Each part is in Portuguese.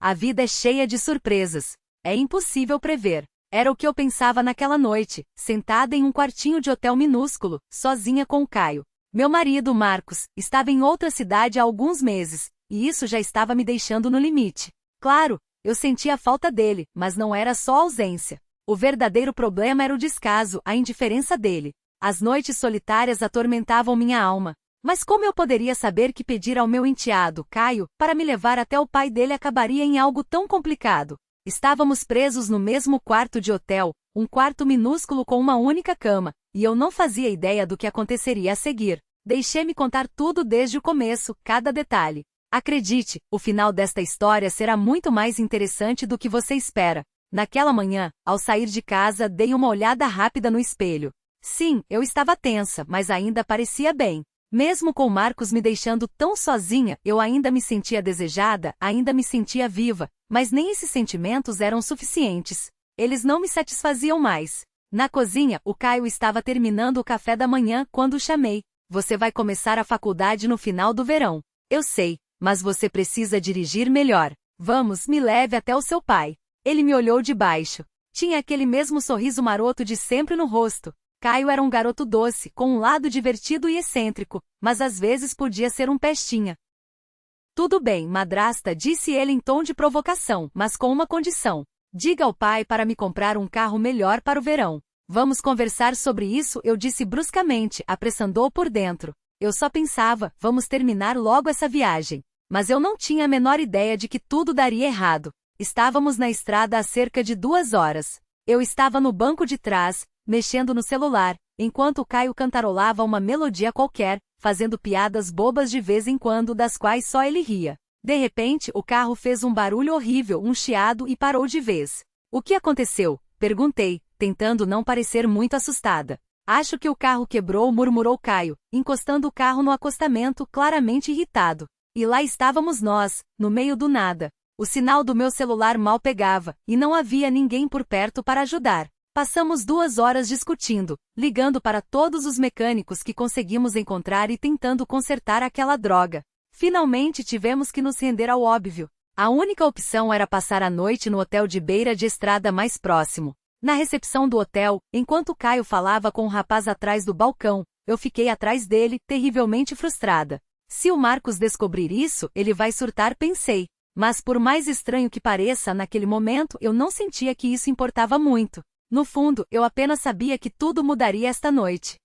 A vida é cheia de surpresas. É impossível prever. Era o que eu pensava naquela noite, sentada em um quartinho de hotel minúsculo, sozinha com o Caio. Meu marido, Marcos, estava em outra cidade há alguns meses, e isso já estava me deixando no limite. Claro, eu sentia a falta dele, mas não era só a ausência. O verdadeiro problema era o descaso, a indiferença dele. As noites solitárias atormentavam minha alma. Mas como eu poderia saber que pedir ao meu enteado, Caio, para me levar até o pai dele acabaria em algo tão complicado? Estávamos presos no mesmo quarto de hotel, um quarto minúsculo com uma única cama, e eu não fazia ideia do que aconteceria a seguir. Deixei-me contar tudo desde o começo, cada detalhe. Acredite, o final desta história será muito mais interessante do que você espera. Naquela manhã, ao sair de casa, dei uma olhada rápida no espelho. Sim, eu estava tensa, mas ainda parecia bem. Mesmo com Marcos me deixando tão sozinha, eu ainda me sentia desejada, ainda me sentia viva, mas nem esses sentimentos eram suficientes. Eles não me satisfaziam mais. Na cozinha, o Caio estava terminando o café da manhã quando o chamei. Você vai começar a faculdade no final do verão. Eu sei, mas você precisa dirigir melhor. Vamos, me leve até o seu pai. Ele me olhou de baixo. Tinha aquele mesmo sorriso maroto de sempre no rosto. Caio era um garoto doce, com um lado divertido e excêntrico, mas às vezes podia ser um pestinha. Tudo bem, madrasta, disse ele em tom de provocação, mas com uma condição. Diga ao pai para me comprar um carro melhor para o verão. Vamos conversar sobre isso, eu disse bruscamente, apressando-o por dentro. Eu só pensava, vamos terminar logo essa viagem. Mas eu não tinha a menor ideia de que tudo daria errado. Estávamos na estrada há cerca de 2 horas. Eu estava no banco de trás, mexendo no celular, enquanto o Caio cantarolava uma melodia qualquer, fazendo piadas bobas de vez em quando das quais só ele ria. De repente, o carro fez um barulho horrível, um chiado e parou de vez. O que aconteceu? Perguntei, tentando não parecer muito assustada. Acho que o carro quebrou, murmurou Caio, encostando o carro no acostamento, claramente irritado. E lá estávamos nós, no meio do nada. O sinal do meu celular mal pegava, e não havia ninguém por perto para ajudar. Passamos 2 horas discutindo, ligando para todos os mecânicos que conseguimos encontrar e tentando consertar aquela droga. Finalmente tivemos que nos render ao óbvio. A única opção era passar a noite no hotel de beira de estrada mais próximo. Na recepção do hotel, enquanto Caio falava com o rapaz atrás do balcão, eu fiquei atrás dele, terrivelmente frustrada. Se o Marcos descobrir isso, ele vai surtar, pensei. Mas por mais estranho que pareça, naquele momento eu não sentia que isso importava muito. No fundo, eu apenas sabia que tudo mudaria esta noite.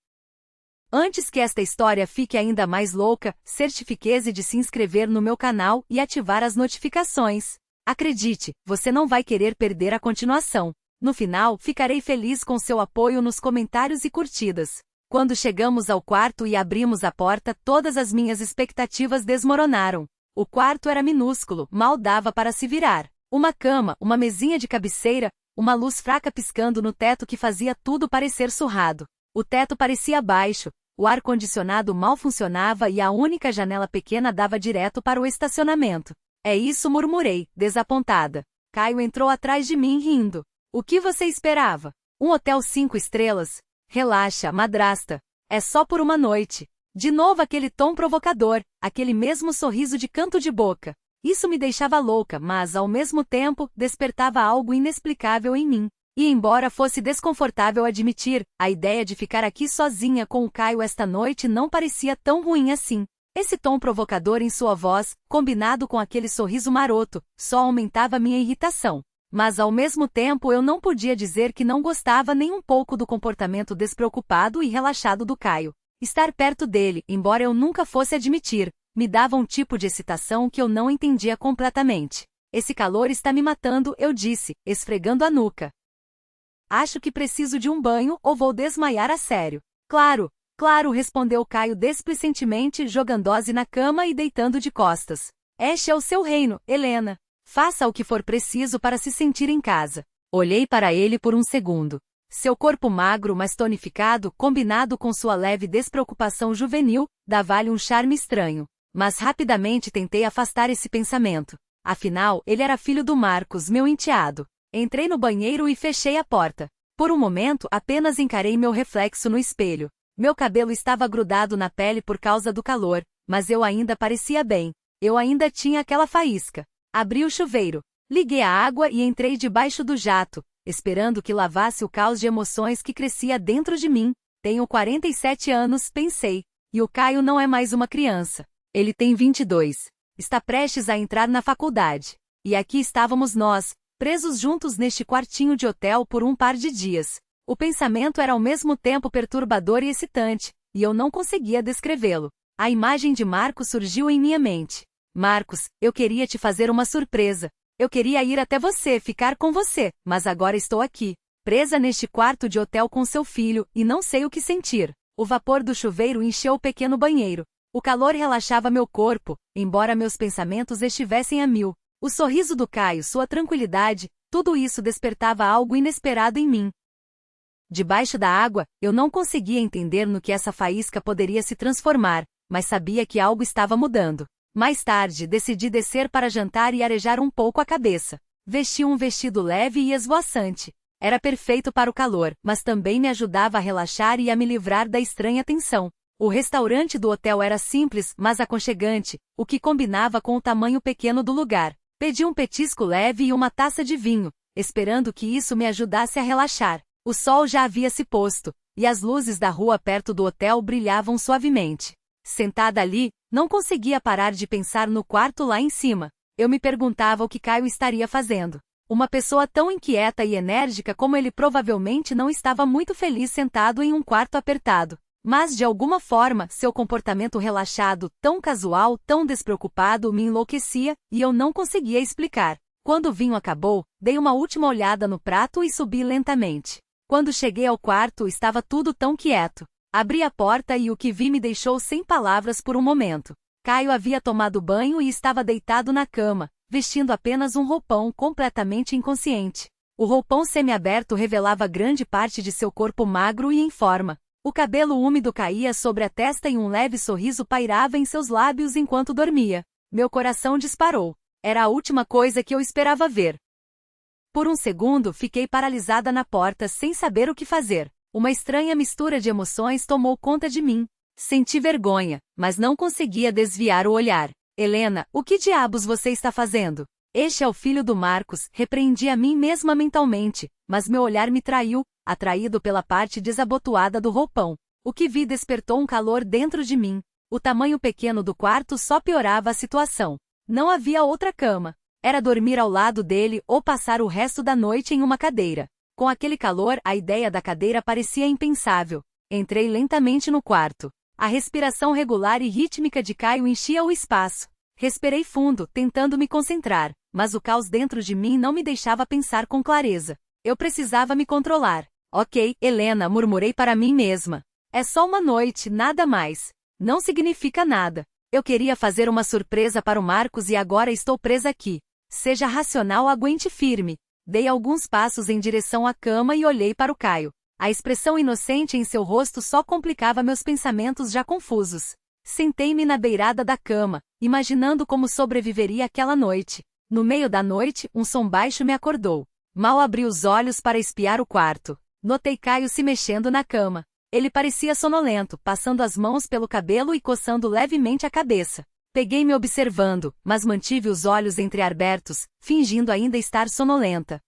Antes que esta história fique ainda mais louca, certifique-se de se inscrever no meu canal e ativar as notificações. Acredite, você não vai querer perder a continuação. No final, ficarei feliz com seu apoio nos comentários e curtidas. Quando chegamos ao quarto e abrimos a porta, todas as minhas expectativas desmoronaram. O quarto era minúsculo, mal dava para se virar. Uma cama, uma mesinha de cabeceira, uma luz fraca piscando no teto que fazia tudo parecer surrado. O teto parecia baixo, o ar-condicionado mal funcionava e a única janela pequena dava direto para o estacionamento. É isso, murmurei, desapontada. Caio entrou atrás de mim rindo. O que você esperava? Um hotel 5 estrelas? Relaxa, madrasta. É só por uma noite. De novo aquele tom provocador, aquele mesmo sorriso de canto de boca. Isso me deixava louca, mas, ao mesmo tempo, despertava algo inexplicável em mim. E embora fosse desconfortável admitir, a ideia de ficar aqui sozinha com o Caio esta noite não parecia tão ruim assim. Esse tom provocador em sua voz, combinado com aquele sorriso maroto, só aumentava minha irritação. Mas ao mesmo tempo eu não podia dizer que não gostava nem um pouco do comportamento despreocupado e relaxado do Caio. Estar perto dele, embora eu nunca fosse admitir, me dava um tipo de excitação que eu não entendia completamente. Esse calor está me matando, eu disse, esfregando a nuca. Acho que preciso de um banho ou vou desmaiar a sério. Claro, claro, respondeu Caio desplicentemente, jogando-se na cama e deitando de costas. Este é o seu reino, Helena. Faça o que for preciso para se sentir em casa. Olhei para ele por um segundo. Seu corpo magro mas tonificado, combinado com sua leve despreocupação juvenil, dava-lhe um charme estranho. Mas rapidamente tentei afastar esse pensamento. Afinal, ele era filho do Marcos, meu enteado. Entrei no banheiro e fechei a porta. Por um momento, apenas encarei meu reflexo no espelho. Meu cabelo estava grudado na pele por causa do calor, mas eu ainda parecia bem. Eu ainda tinha aquela faísca. Abri o chuveiro. Liguei a água e entrei debaixo do jato, esperando que lavasse o caos de emoções que crescia dentro de mim. Tenho 47 anos, pensei. E o Caio não é mais uma criança. Ele tem 22. Está prestes a entrar na faculdade. E aqui estávamos nós, presos juntos neste quartinho de hotel por um par de dias. O pensamento era ao mesmo tempo perturbador e excitante, e eu não conseguia descrevê-lo. A imagem de Marcos surgiu em minha mente. Marcos, eu queria te fazer uma surpresa. Eu queria ir até você, ficar com você, mas agora estou aqui, presa neste quarto de hotel com seu filho, e não sei o que sentir. O vapor do chuveiro encheu o pequeno banheiro. O calor relaxava meu corpo, embora meus pensamentos estivessem a mil. O sorriso do Caio, sua tranquilidade, tudo isso despertava algo inesperado em mim. Debaixo da água, eu não conseguia entender no que essa faísca poderia se transformar, mas sabia que algo estava mudando. Mais tarde, decidi descer para jantar e arejar um pouco a cabeça. Vesti um vestido leve e esvoaçante. Era perfeito para o calor, mas também me ajudava a relaxar e a me livrar da estranha tensão. O restaurante do hotel era simples, mas aconchegante, o que combinava com o tamanho pequeno do lugar. Pedi um petisco leve e uma taça de vinho, esperando que isso me ajudasse a relaxar. O sol já havia se posto, e as luzes da rua perto do hotel brilhavam suavemente. Sentada ali, não conseguia parar de pensar no quarto lá em cima. Eu me perguntava o que Caio estaria fazendo. Uma pessoa tão inquieta e enérgica como ele provavelmente não estava muito feliz sentado em um quarto apertado. Mas de alguma forma, seu comportamento relaxado, tão casual, tão despreocupado, me enlouquecia, e eu não conseguia explicar. Quando o vinho acabou, dei uma última olhada no prato e subi lentamente. Quando cheguei ao quarto, estava tudo tão quieto. Abri a porta e o que vi me deixou sem palavras por um momento. Caio havia tomado banho e estava deitado na cama, vestindo apenas um roupão, completamente inconsciente. O roupão semiaberto revelava grande parte de seu corpo magro e em forma. O cabelo úmido caía sobre a testa e um leve sorriso pairava em seus lábios enquanto dormia. Meu coração disparou. Era a última coisa que eu esperava ver. Por um segundo, fiquei paralisada na porta sem saber o que fazer. Uma estranha mistura de emoções tomou conta de mim. Senti vergonha, mas não conseguia desviar o olhar. Helena, o que diabos você está fazendo? Este é o filho do Marcos, repreendi a mim mesma mentalmente, mas meu olhar me traiu, atraído pela parte desabotoada do roupão. O que vi despertou um calor dentro de mim. O tamanho pequeno do quarto só piorava a situação. Não havia outra cama. Era dormir ao lado dele ou passar o resto da noite em uma cadeira. Com aquele calor, a ideia da cadeira parecia impensável. Entrei lentamente no quarto. A respiração regular e rítmica de Caio enchia o espaço. Respirei fundo, tentando me concentrar, mas o caos dentro de mim não me deixava pensar com clareza. Eu precisava me controlar. Ok, Helena, murmurei para mim mesma. É só uma noite, nada mais. Não significa nada. Eu queria fazer uma surpresa para o Marcos e agora estou presa aqui. Seja racional, aguente firme. Dei alguns passos em direção à cama e olhei para o Caio. A expressão inocente em seu rosto só complicava meus pensamentos já confusos. Sentei-me na beirada da cama, imaginando como sobreviveria aquela noite. No meio da noite, um som baixo me acordou. Mal abri os olhos para espiar o quarto. Notei Caio se mexendo na cama. Ele parecia sonolento, passando as mãos pelo cabelo e coçando levemente a cabeça. Peguei-me observando, mas mantive os olhos entreabertos, fingindo ainda estar sonolenta.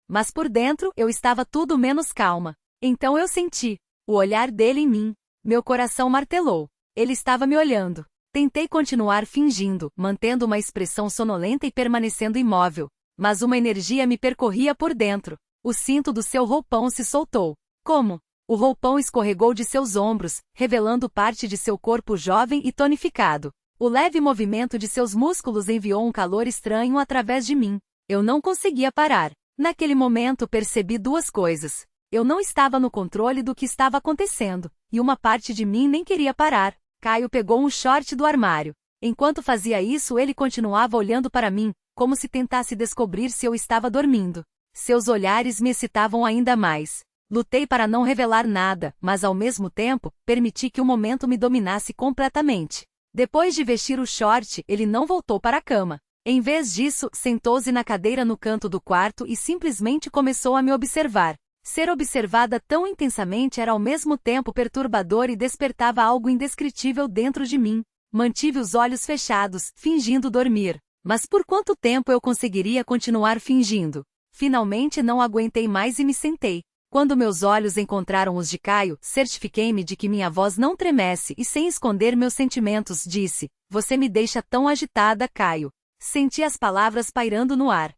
Mas por dentro, eu estava tudo menos calma. Então eu senti o olhar dele em mim. Meu coração martelou. Ele estava me olhando. Tentei continuar fingindo, mantendo uma expressão sonolenta e permanecendo imóvel. Mas uma energia me percorria por dentro. O cinto do seu roupão se soltou. Como? O roupão escorregou de seus ombros, revelando parte de seu corpo jovem e tonificado. O leve movimento de seus músculos enviou um calor estranho através de mim. Eu não conseguia parar. Naquele momento percebi duas coisas. Eu não estava no controle do que estava acontecendo, e uma parte de mim nem queria parar. Caio pegou um short do armário. Enquanto fazia isso, ele continuava olhando para mim, como se tentasse descobrir se eu estava dormindo. Seus olhares me excitavam ainda mais. Lutei para não revelar nada, mas ao mesmo tempo, permiti que o momento me dominasse completamente. Depois de vestir o short, ele não voltou para a cama. Em vez disso, sentou-se na cadeira no canto do quarto e simplesmente começou a me observar. Ser observada tão intensamente era ao mesmo tempo perturbador e despertava algo indescritível dentro de mim. Mantive os olhos fechados, fingindo dormir. Mas por quanto tempo eu conseguiria continuar fingindo? Finalmente não aguentei mais e me sentei. Quando meus olhos encontraram os de Caio, certifiquei-me de que minha voz não tremesse e, sem esconder meus sentimentos, disse: "Você me deixa tão agitada, Caio." Senti as palavras pairando no ar.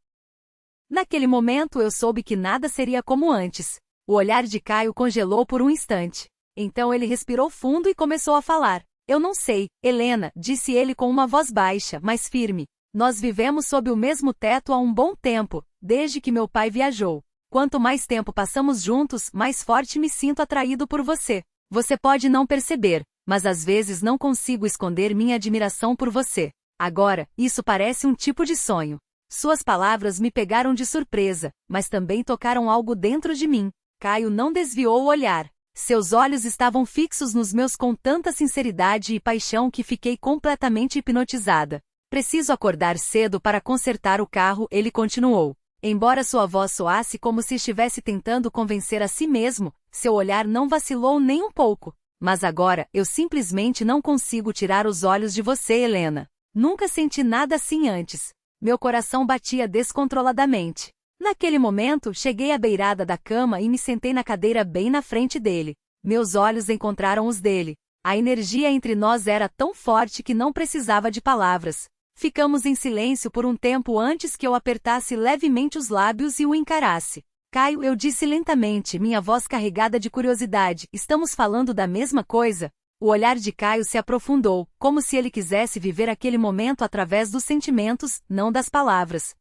Naquele momento eu soube que nada seria como antes. O olhar de Caio congelou por um instante. Então ele respirou fundo e começou a falar. "Eu não sei, Helena", disse ele com uma voz baixa, mas firme. "Nós vivemos sob o mesmo teto há um bom tempo, desde que meu pai viajou. Quanto mais tempo passamos juntos, mais forte me sinto atraído por você. Você pode não perceber, mas às vezes não consigo esconder minha admiração por você. Agora, isso parece um tipo de sonho." Suas palavras me pegaram de surpresa, mas também tocaram algo dentro de mim. Caio não desviou o olhar. Seus olhos estavam fixos nos meus com tanta sinceridade e paixão que fiquei completamente hipnotizada. "Preciso acordar cedo para consertar o carro", ele continuou. Embora sua voz soasse como se estivesse tentando convencer a si mesmo, seu olhar não vacilou nem um pouco. "Mas agora, eu simplesmente não consigo tirar os olhos de você, Helena. Nunca senti nada assim antes." Meu coração batia descontroladamente. Naquele momento, cheguei à beirada da cama e me sentei na cadeira bem na frente dele. Meus olhos encontraram os dele. A energia entre nós era tão forte que não precisava de palavras. Ficamos em silêncio por um tempo antes que eu apertasse levemente os lábios e o encarasse. "Caio", eu disse lentamente, minha voz carregada de curiosidade, "estamos falando da mesma coisa?" O olhar de Caio se aprofundou, como se ele quisesse viver aquele momento através dos sentimentos, não das palavras.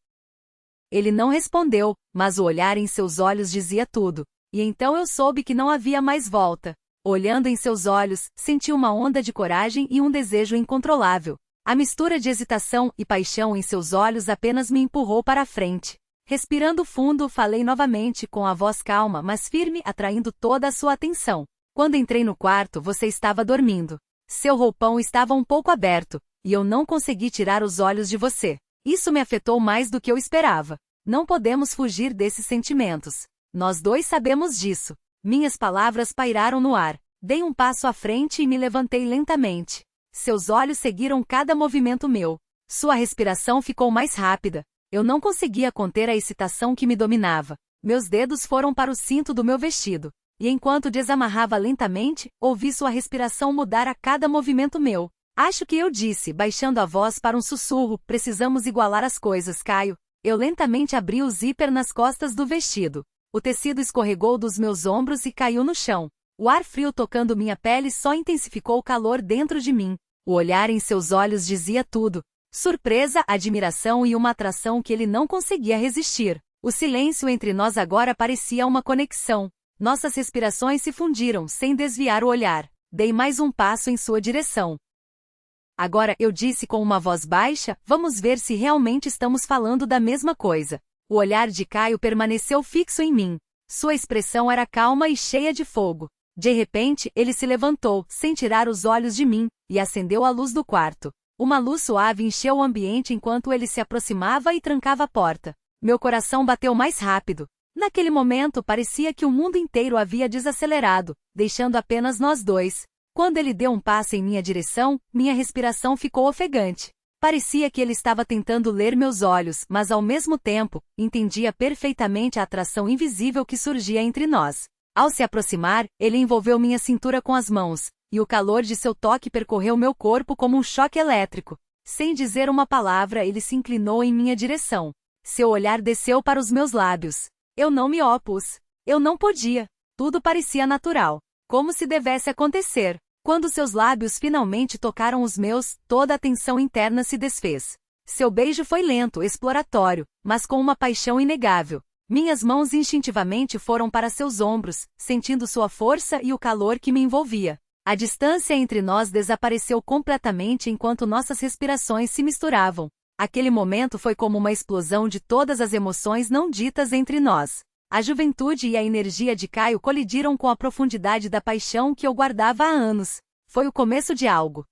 Ele não respondeu, mas o olhar em seus olhos dizia tudo. E então eu soube que não havia mais volta. Olhando em seus olhos, senti uma onda de coragem e um desejo incontrolável. A mistura de hesitação e paixão em seus olhos apenas me empurrou para a frente. Respirando fundo, falei novamente com a voz calma, mas firme, atraindo toda a sua atenção. "Quando entrei no quarto, você estava dormindo. Seu roupão estava um pouco aberto, e eu não consegui tirar os olhos de você. Isso me afetou mais do que eu esperava. Não podemos fugir desses sentimentos. Nós dois sabemos disso." Minhas palavras pairaram no ar. Dei um passo à frente e me levantei lentamente. Seus olhos seguiram cada movimento meu. Sua respiração ficou mais rápida. Eu não conseguia conter a excitação que me dominava. Meus dedos foram para o cinto do meu vestido. E enquanto desamarrava lentamente, ouvi sua respiração mudar a cada movimento meu. "Acho que", eu disse, baixando a voz para um sussurro, "precisamos igualar as coisas, Caio." Eu lentamente abri o zíper nas costas do vestido. O tecido escorregou dos meus ombros e caiu no chão. O ar frio tocando minha pele só intensificou o calor dentro de mim. O olhar em seus olhos dizia tudo. Surpresa, admiração e uma atração que ele não conseguia resistir. O silêncio entre nós agora parecia uma conexão. Nossas respirações se fundiram, sem desviar o olhar. Dei mais um passo em sua direção. "Agora", eu disse com uma voz baixa, "vamos ver se realmente estamos falando da mesma coisa." O olhar de Caio permaneceu fixo em mim. Sua expressão era calma e cheia de fogo. De repente, ele se levantou, sem tirar os olhos de mim, e acendeu a luz do quarto. Uma luz suave encheu o ambiente enquanto ele se aproximava e trancava a porta. Meu coração bateu mais rápido. Naquele momento parecia que o mundo inteiro havia desacelerado, deixando apenas nós dois. Quando ele deu um passo em minha direção, minha respiração ficou ofegante. Parecia que ele estava tentando ler meus olhos, mas ao mesmo tempo, entendia perfeitamente a atração invisível que surgia entre nós. Ao se aproximar, ele envolveu minha cintura com as mãos, e o calor de seu toque percorreu meu corpo como um choque elétrico. Sem dizer uma palavra, ele se inclinou em minha direção. Seu olhar desceu para os meus lábios. Eu não me opus. Eu não podia. Tudo parecia natural. Como se devesse acontecer. Quando seus lábios finalmente tocaram os meus, toda a tensão interna se desfez. Seu beijo foi lento, exploratório, mas com uma paixão inegável. Minhas mãos instintivamente foram para seus ombros, sentindo sua força e o calor que me envolvia. A distância entre nós desapareceu completamente enquanto nossas respirações se misturavam. Aquele momento foi como uma explosão de todas as emoções não ditas entre nós. A juventude e a energia de Caio colidiram com a profundidade da paixão que eu guardava há anos. Foi o começo de algo.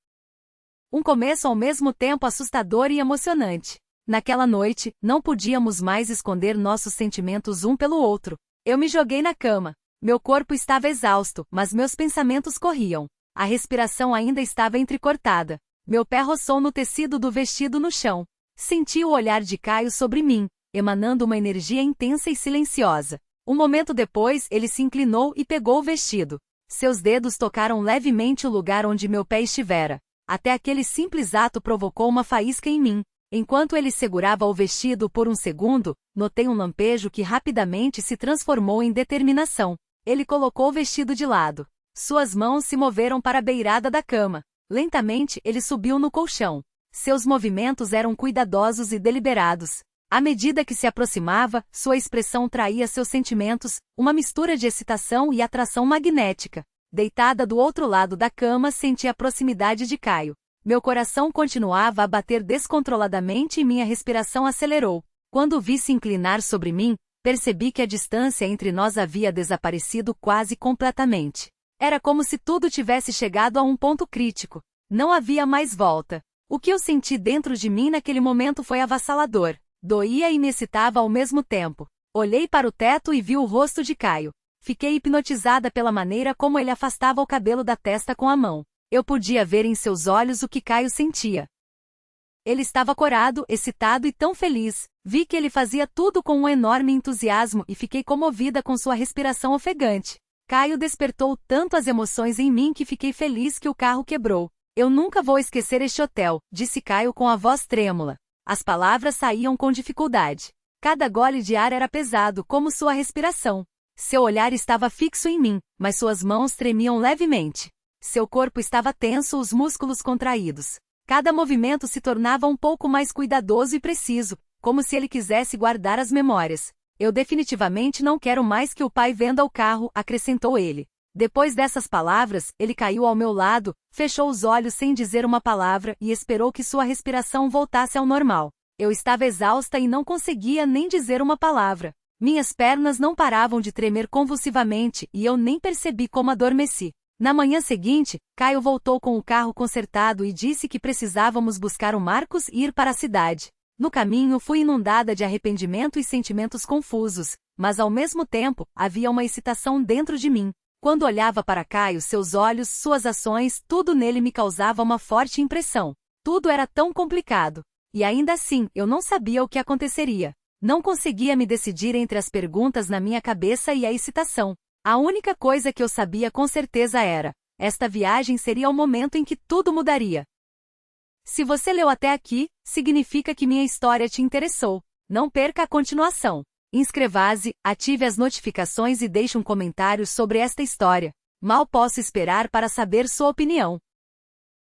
Um começo ao mesmo tempo assustador e emocionante. Naquela noite, não podíamos mais esconder nossos sentimentos um pelo outro. Eu me joguei na cama. Meu corpo estava exausto, mas meus pensamentos corriam. A respiração ainda estava entrecortada. Meu pé roçou no tecido do vestido no chão. Senti o olhar de Caio sobre mim, emanando uma energia intensa e silenciosa. Um momento depois, ele se inclinou e pegou o vestido. Seus dedos tocaram levemente o lugar onde meu pé estivera. Até aquele simples ato provocou uma faísca em mim. Enquanto ele segurava o vestido por um segundo, notei um lampejo que rapidamente se transformou em determinação. Ele colocou o vestido de lado. Suas mãos se moveram para a beirada da cama. Lentamente, ele subiu no colchão. Seus movimentos eram cuidadosos e deliberados. À medida que se aproximava, sua expressão traía seus sentimentos, uma mistura de excitação e atração magnética. Deitada do outro lado da cama, senti a proximidade de Caio. Meu coração continuava a bater descontroladamente e minha respiração acelerou. Quando o vi se inclinar sobre mim, percebi que a distância entre nós havia desaparecido quase completamente. Era como se tudo tivesse chegado a um ponto crítico. Não havia mais volta. O que eu senti dentro de mim naquele momento foi avassalador. Doía e me excitava ao mesmo tempo. Olhei para o teto e vi o rosto de Caio. Fiquei hipnotizada pela maneira como ele afastava o cabelo da testa com a mão. Eu podia ver em seus olhos o que Caio sentia. Ele estava corado, excitado e tão feliz. Vi que ele fazia tudo com um enorme entusiasmo e fiquei comovida com sua respiração ofegante. Caio despertou tanto as emoções em mim que fiquei feliz que o carro quebrou. Eu nunca vou esquecer este hotel, disse Caio com a voz trêmula. As palavras saíam com dificuldade. Cada gole de ar era pesado, como sua respiração. Seu olhar estava fixo em mim, mas suas mãos tremiam levemente. Seu corpo estava tenso, os músculos contraídos. Cada movimento se tornava um pouco mais cuidadoso e preciso, como se ele quisesse guardar as memórias. Eu definitivamente não quero mais que o pai venda o carro, acrescentou ele. Depois dessas palavras, ele caiu ao meu lado, fechou os olhos sem dizer uma palavra e esperou que sua respiração voltasse ao normal. Eu estava exausta e não conseguia nem dizer uma palavra. Minhas pernas não paravam de tremer convulsivamente e eu nem percebi como adormeci. Na manhã seguinte, Caio voltou com o carro consertado e disse que precisávamos buscar o Marcos e ir para a cidade. No caminho fui inundada de arrependimento e sentimentos confusos, mas ao mesmo tempo, havia uma excitação dentro de mim. Quando olhava para Caio, seus olhos, suas ações, tudo nele me causava uma forte impressão. Tudo era tão complicado. E ainda assim, eu não sabia o que aconteceria. Não conseguia me decidir entre as perguntas na minha cabeça e a excitação. A única coisa que eu sabia com certeza era: esta viagem seria o momento em que tudo mudaria. Se você leu até aqui, significa que minha história te interessou. Não perca a continuação. Inscreva-se, ative as notificações e deixe um comentário sobre esta história. Mal posso esperar para saber sua opinião.